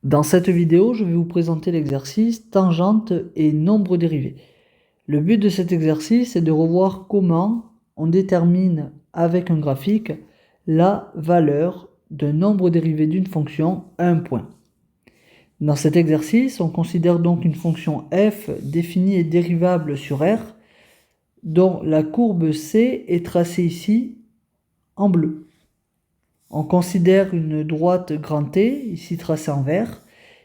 Dans cette vidéo, je vais vous présenter l'exercice tangente et nombre dérivé. Le but de cet exercice est de revoir comment on détermine avec un graphique la valeur d'un nombre dérivé d'une fonction à un point. Dans cet exercice, on considère donc une fonction f définie et dérivable sur R dont la courbe C est tracée ici en bleu. On considère une droite grand T, ici tracée en vert,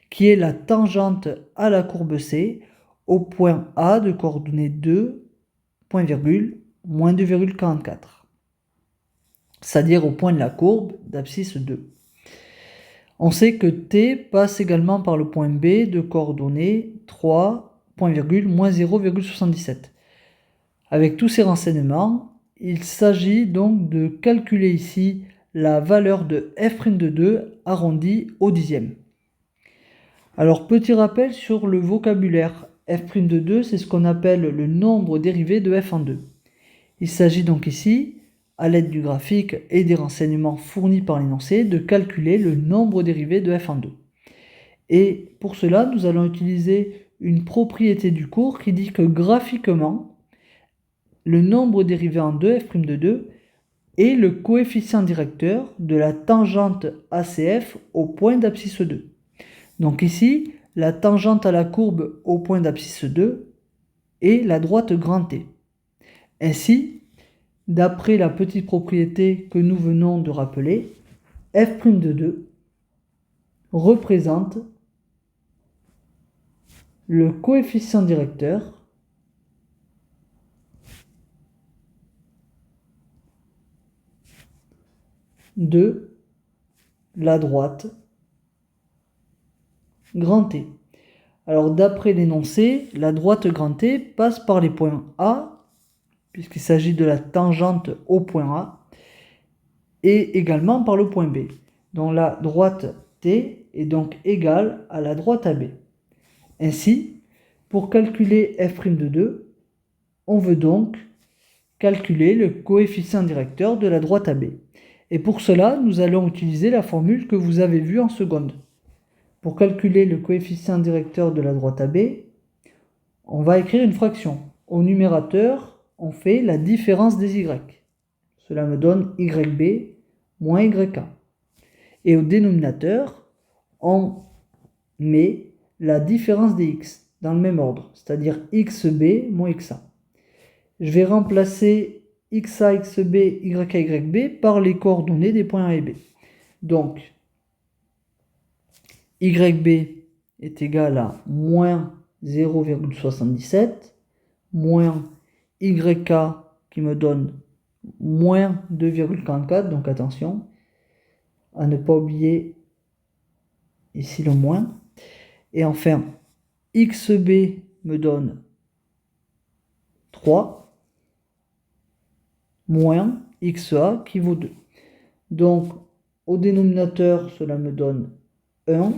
qui est la tangente à la courbe C au point A de coordonnées 2, point virgule, moins 2,44. C'est-à-dire au point de la courbe d'abscisse 2. On sait que T passe également par le point B de coordonnées 3, point virgule, moins 0,77. Avec tous ces renseignements, il s'agit donc de calculer ici la valeur de f' de 2 arrondie au dixième. Alors, petit rappel sur le vocabulaire. f' de 2, c'est ce qu'on appelle le nombre dérivé de f en 2. Il s'agit donc ici, à l'aide du graphique et des renseignements fournis par l'énoncé, de calculer le nombre dérivé de f en 2. Et pour cela, nous allons utiliser une propriété du cours qui dit que graphiquement, le nombre dérivé en 2, f' de 2, est le coefficient directeur de la tangente ACF au point d'abscisse 2. Donc ici, la tangente à la courbe au point d'abscisse 2 est la droite grand T. Ainsi, d'après la petite propriété que nous venons de rappeler, f' de 2 représente le coefficient directeur de la droite grand T. Alors d'après l'énoncé, la droite grand T passe par les points A, puisqu'il s'agit de la tangente au point A, et également par le point B, dont la droite T est donc égale à la droite AB. Ainsi, pour calculer f' de 2, on veut donc calculer le coefficient directeur de la droite AB. Et pour cela, nous allons utiliser la formule que vous avez vue en seconde. Pour calculer le coefficient directeur de la droite AB, on va écrire une fraction. Au numérateur, on fait la différence des y. Cela me donne yb moins yk. Et au dénominateur, on met la différence des x dans le même ordre, c'est-à-dire xb moins xa. Je vais remplacer xa, xb, yk, yb par les coordonnées des points A et B. Donc, yb est égal à moins 0,77 moins yk qui me donne moins 2,44, donc attention à ne pas oublier ici le moins. Et enfin, xb me donne 3 moins xa qui vaut 2. Donc, au dénominateur, cela me donne 1.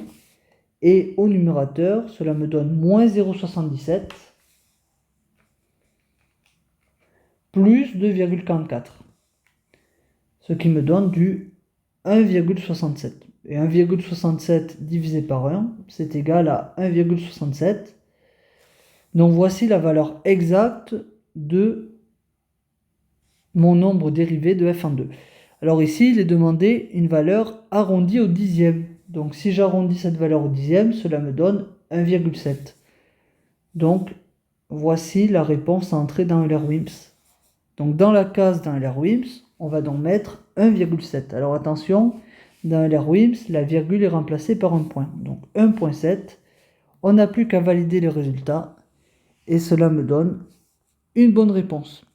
Et au numérateur, cela me donne moins 0,77 plus 2,44. Ce qui me donne du 1,67. Et 1,67 divisé par 1, c'est égal à 1,67. Donc voici la valeur exacte de mon nombre dérivé de f en 2. Alors ici, il est demandé une valeur arrondie au dixième. Donc si j'arrondis cette valeur au dixième, cela me donne 1,7. Donc voici la réponse à entrer dans LR-WIMS. Donc dans la case dans LR-WIMS, on va donc mettre 1,7. Alors attention, dans LR-WIMS, la virgule est remplacée par un point. Donc 1,7. On n'a plus qu'à valider le résultat. Et cela me donne une bonne réponse.